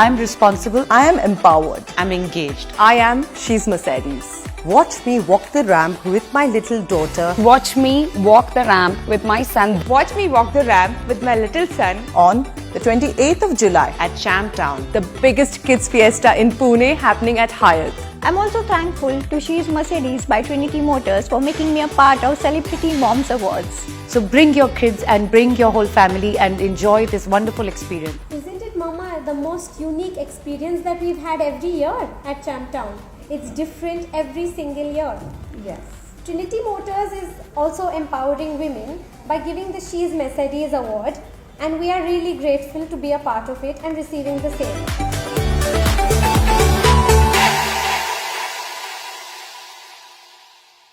I'm responsible. I am empowered. I'm engaged. I am She's Mercedes. Watch me walk the ramp with my little daughter Watch me walk the ramp with my son. Watch me walk the ramp with my little son on the 28th of July At Champtown. the biggest kids fiesta in Pune happening at Hyatt. I'm also thankful to She's Mercedes by Trinity Motors for making me a part of Celebrity Moms Awards. So bring your kids and bring your whole family and enjoy this wonderful experience. Isn't it, Mama, the most unique experience that we've had every year at Champtown? It's different every single year. Yes. Trinity Motors is also empowering women by giving the She's Mercedes Award, and we are really grateful to be a part of it and receiving the same.